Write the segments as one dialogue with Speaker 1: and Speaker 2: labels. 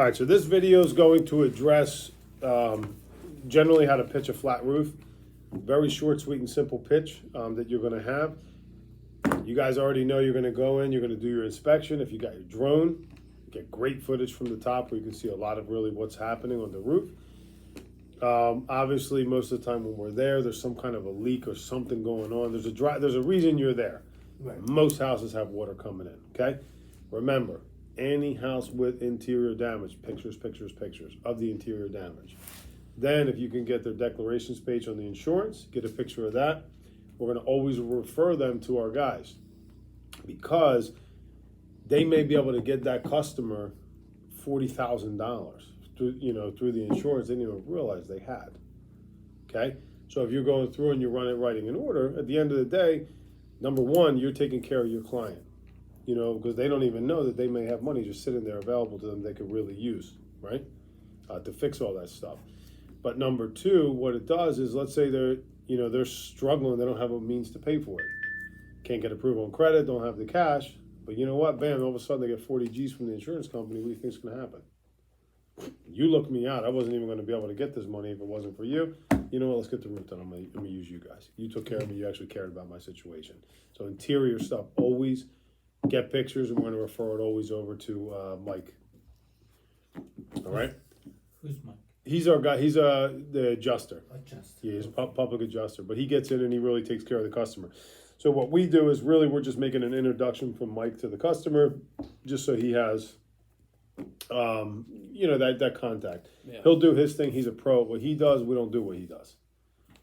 Speaker 1: All right, so this video is going to address generally how to pitch a flat roof. Very short, sweet, and simple pitch that you're going to have. You guys already know you're going to go in, you're going to do your inspection. If you got your drone, you get great footage from the top where you can see a lot of really what's happening on the roof. Obviously, most of the time when we're there, there's some kind of a leak or something going on. There's a reason you're there.
Speaker 2: Right.
Speaker 1: Most houses have water coming in, okay? Remember, any house with interior damage, pictures of the interior damage. Then if you can get their declarations page on the insurance, get a picture of that. We're gonna always refer them to our guys because they may be able to get that customer $40,000 through the insurance they didn't even realize they had, okay? So if you're going through and you're writing an order, at the end of the day, number one, you're taking care of your client. Because they don't even know that they may have money just sitting there available to them they could really use, right? To fix all that stuff. But number two, what it does is, let's say they're struggling, they don't have a means to pay for it. Can't get approval on credit, don't have the cash, but you know what, bam, all of a sudden they get 40 G's from the insurance company. What do you think's gonna happen? You looked me out. I wasn't even gonna be able to get this money if it wasn't for you. You know what, let's get the roof done. I'm gonna use you guys. You took care of me, you actually cared about my situation. So interior stuff, always get pictures, and we're going to refer it always over to Mike. All right?
Speaker 3: Who's Mike?
Speaker 1: He's our guy. He's the adjuster.
Speaker 3: Adjuster.
Speaker 1: Yeah, he's a public adjuster, but he gets in and he really takes care of the customer. So what we do is really we're just making an introduction from Mike to the customer, just so he has, that contact. Yeah. He'll do his thing. He's a pro. What he does, we don't do what he does.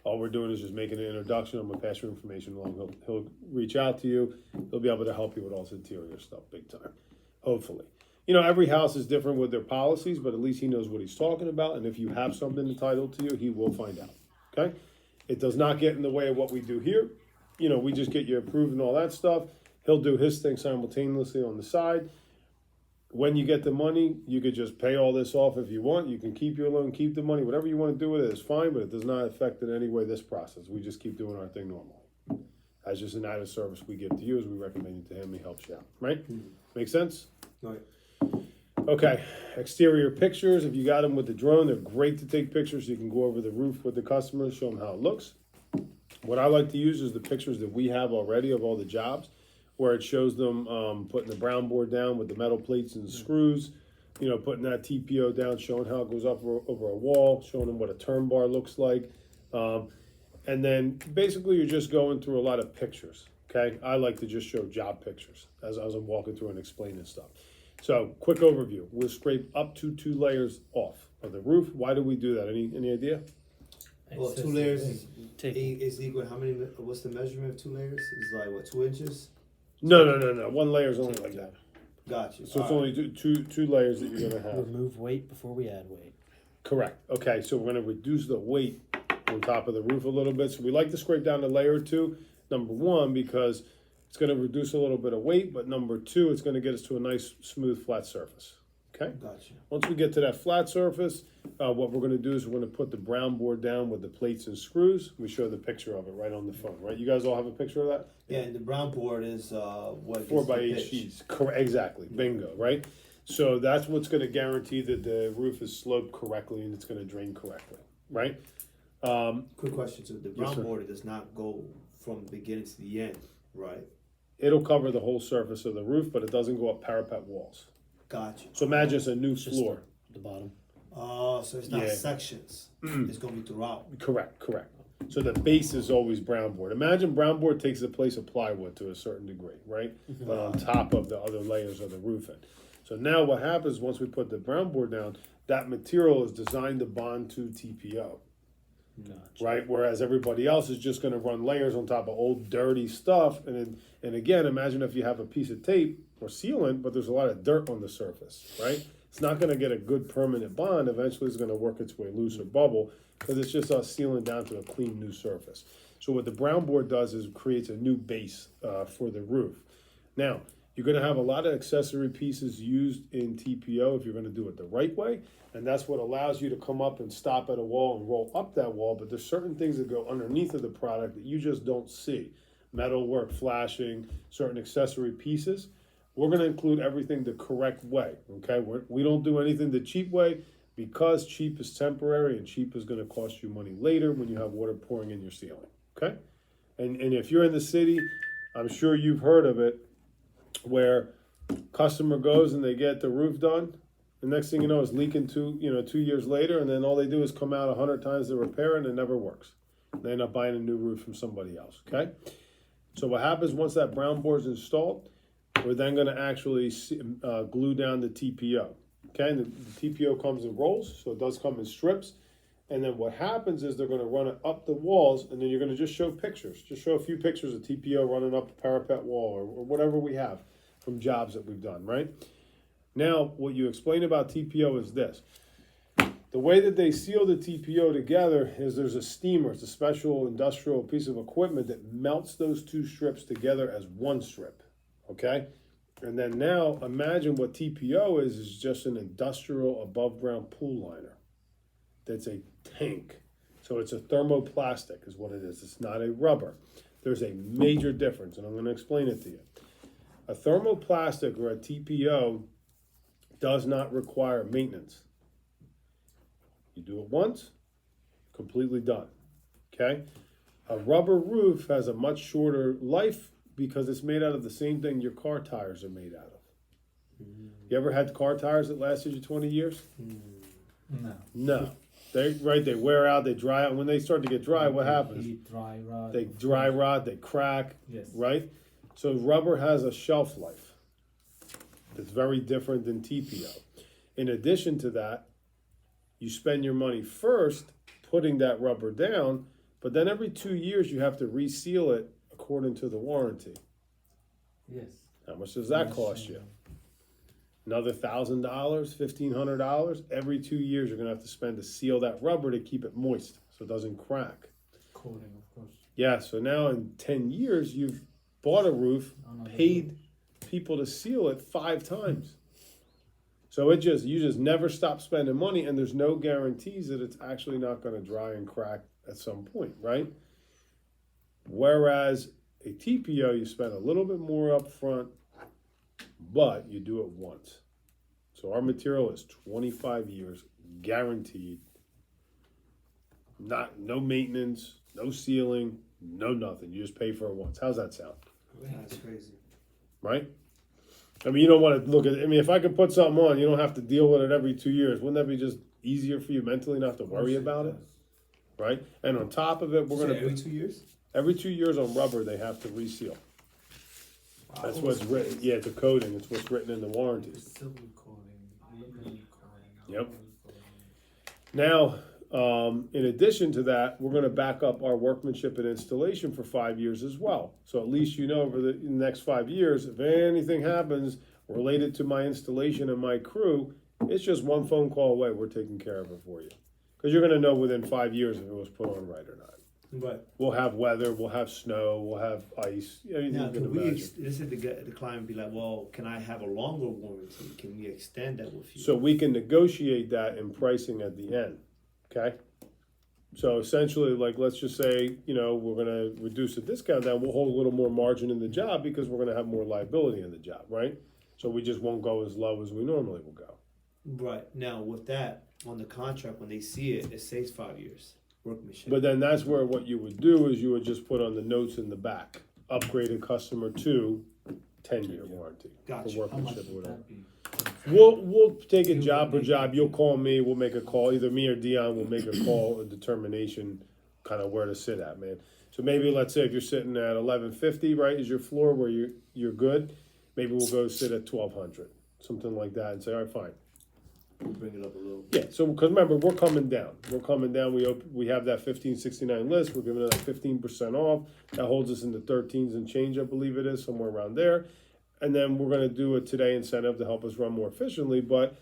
Speaker 1: All we're doing is just making an introduction. I'm going to pass your information along. He'll reach out to you. He'll be able to help you with all this interior stuff big time, hopefully. Every house is different with their policies, but at least he knows what he's talking about. And if you have something entitled to you, he will find out, okay? It does not get in the way of what we do here. We just get you approved and all that stuff. He'll do his thing simultaneously on the side. When you get the money, you could just pay all this off if you want. You can keep your loan, keep the money, whatever you want to do with it is fine, but it does not affect in any way this process. We just keep doing our thing normally. As just an added service we give to you as we recommend it to him, he helps you out, right? Mm-hmm. Make sense?
Speaker 2: Right.
Speaker 1: Okay, exterior pictures. If you got them with the drone, they're great to take pictures. You can go over the roof with the customers, show them how it looks. What I like to use is the pictures that we have already of all the jobs, where it shows them putting the brown board down with the metal plates and the screws, putting that TPO down, showing how it goes up over a wall, showing them what a turn bar looks like. And then basically you're just going through a lot of pictures, okay? I like to just show job pictures as I'm walking through and explaining stuff. So quick overview, we'll scrape up to 2 layers off of the roof. Why do we do that? Any idea?
Speaker 2: Well, 2 layers is equal. How many? What's the measurement of 2 layers? It's like what, 2 inches?
Speaker 1: No. 1 layer is only like that.
Speaker 2: Got you.
Speaker 1: So it's only two layers that you're going to have.
Speaker 3: Remove weight before we add weight.
Speaker 1: Correct. Okay, so we're going to reduce the weight on top of the roof a little bit. So we like to scrape down a layer or 2. Number one, because it's going to reduce a little bit of weight, but number 2, it's going to get us to a nice, smooth, flat surface. Okay?
Speaker 2: Gotcha.
Speaker 1: Once we get to that flat surface, what we're going to do is we're going to put the brown board down with the plates and screws. We show the picture of it right on the phone, right? You guys all have a picture of that?
Speaker 2: Yeah, and the brown board is what?
Speaker 1: 4x8 sheets. Correct. Exactly. Bingo. Right. So that's what's going to guarantee that the roof is sloped correctly and it's going to drain correctly. Right.
Speaker 2: Quick question. So the brown board does not go from the beginning to the end, right?
Speaker 1: It'll cover the whole surface of the roof, but it doesn't go up parapet walls.
Speaker 2: Gotcha.
Speaker 1: So imagine it's a new floor.
Speaker 3: The bottom.
Speaker 2: Oh, so it's not sections. It's going to be throughout.
Speaker 1: Correct. So the base is always brown board. Imagine brown board takes the place of plywood to a certain degree, right? Mm-hmm. But on top of the other layers of the roofing. So now what happens once we put the brown board down, that material is designed to bond to TPO. Gotcha. Right? Whereas everybody else is just going to run layers on top of old dirty stuff. And again, imagine if you have a piece of tape or sealant, but there's a lot of dirt on the surface, right? It's not going to get a good permanent bond. Eventually it's going to work its way loose or bubble because it's just us sealing down to a clean new surface. So what the brown board does is it creates a new base for the roof. Now, you're going to have a lot of accessory pieces used in TPO if you're going to do it the right way. And that's what allows you to come up and stop at a wall and roll up that wall. But there's certain things that go underneath of the product that you just don't see. Metal work, flashing, certain accessory pieces. We're going to include everything the correct way, okay? We don't do anything the cheap way because cheap is temporary and cheap is going to cost you money later when you have water pouring in your ceiling, okay? And if you're in the city, I'm sure you've heard of it, where customer goes and they get the roof done. The next thing you know, it's leaking 2 years later, and then all they do is come out 100 times to repair it, and it never works. They end up buying a new roof from somebody else, okay? So what happens once that brown board is installed, we're then going to actually glue down the TPO, okay? And the TPO comes in rolls, so it does come in strips. And then what happens is they're going to run it up the walls, and then you're going to just show pictures. Just show a few pictures of TPO running up a parapet wall or whatever we have from jobs that we've done, right? Now, what you explain about TPO is this. The way that they seal the TPO together is there's a steamer. It's a special industrial piece of equipment that melts those two strips together as one strip, okay? And then now, imagine what TPO is just an industrial above-ground pool liner. That's a tank. So it's a thermoplastic is what it is. It's not a rubber. There's a major difference, and I'm going to explain it to you. A thermoplastic or a TPO does not require maintenance. You do it once, completely done, okay? A rubber roof has a much shorter life because it's made out of the same thing your car tires are made out of. You ever had car tires that lasted you 20 years?
Speaker 3: No.
Speaker 1: No. They wear out, they dry out. When they start to get dry, what happens?
Speaker 3: Dry rot.
Speaker 1: They dry rot, they crack,
Speaker 3: Yes.
Speaker 1: right? So rubber has a shelf life. It's very different than TPO. In addition to that, you spend your money first putting that rubber down, but then every 2 years you have to reseal it according to the warranty.
Speaker 3: Yes.
Speaker 1: How much does that cost you? Another $1,000, $1,500. Every 2 years you're gonna have to spend to seal that rubber to keep it moist so it doesn't crack.
Speaker 3: Coating, of course.
Speaker 1: Yeah, so now in 10 years you've bought a roof, paid people to seal it 5 times. So you just never stop spending money, and there's no guarantees that it's actually not going to dry and crack at some point, right? Whereas a TPO, you spend a little bit more up front, but you do it once. So our material is 25 years guaranteed. No maintenance, no sealing, no nothing. You just pay for it once. How's that sound?
Speaker 2: That's crazy.
Speaker 1: Right? I mean, you don't want to look at it. I mean, if I could put something on, you don't have to deal with it every 2 years. Wouldn't that be just easier for you mentally not to worry about it? Right? And on top of it, we're going to...
Speaker 2: Every 2 years?
Speaker 1: Every 2 years on rubber, they have to reseal. Wow. That's what's written. Yeah, it's a coating. It's what's written in the warranty.
Speaker 3: Silver coating, aluminum coating.
Speaker 1: Yep. Now, in addition to that, we're going to back up our workmanship and installation for 5 years as well. So at least you know over the next 5 years, if anything happens related to my installation and my crew, it's just one phone call away. We're taking care of it for you. Because you're going to know within 5 years if it was put on right or not.
Speaker 2: Right.
Speaker 1: We'll have weather, we'll have snow, we'll have ice. Anything
Speaker 2: Now,
Speaker 1: you can
Speaker 2: can we?
Speaker 1: imagine.
Speaker 2: This is the client be like, well, can I have a longer warranty? Can we extend that with you?
Speaker 1: So we can negotiate that in pricing at the end. Okay. So essentially, like, let's just say, we're going to reduce the discount down. We'll hold a little more margin in the job because we're going to have more liability in the job, right? So we just won't go as low as we normally will go.
Speaker 2: Right. Now, with that, on the contract, when they see it, it says 5 years workmanship.
Speaker 1: But then that's where what you would do is you would just put on the notes in the back, upgraded customer to 10-year warranty
Speaker 2: Gotcha.
Speaker 1: for workmanship or whatever.
Speaker 3: Be?
Speaker 1: We'll take it job per job. You'll call me. We'll make a call. Either me or Dion will make a call, a determination, kind of where to sit at, man. So maybe let's say if you're sitting at 1150, right, is your floor where you're good. Maybe we'll go sit at 1200, something like that, and say, all right, fine.
Speaker 2: Bring it up a little.
Speaker 1: Yeah. So because remember, we're coming down. We have that 1569 list. We're giving it that 15% off. That holds us in the 13s and change, I believe it is, somewhere around there. And then we're going to do a today incentive to help us run more efficiently, but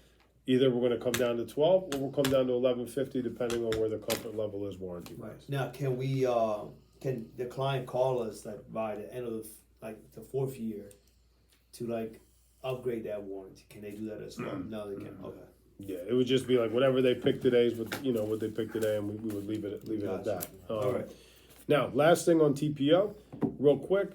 Speaker 1: either we're going to come down to 12 or we'll come down to 1150 depending on where the comfort level is warranty wise.
Speaker 2: Right. Now, can we? Can the client call us like by the end of the 4th year to upgrade that warranty? Can they do that as well? No, they can't. Okay.
Speaker 1: Yeah, it would just be like whatever they pick today is what they pick today, and we would leave it at that.
Speaker 2: All right.
Speaker 1: Now, last thing on TPO, real quick,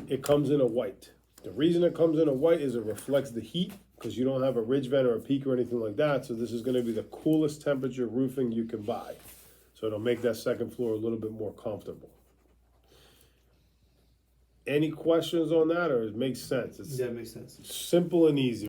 Speaker 1: it comes in a white. The reason it comes in a white is it reflects the heat because you don't have a ridge vent or a peak or anything like that. So this is going to be the coolest temperature roofing you can buy. So it'll make that second floor a little bit more comfortable. Any questions on that, or it makes sense? It's
Speaker 2: That makes sense.
Speaker 1: simple and easy.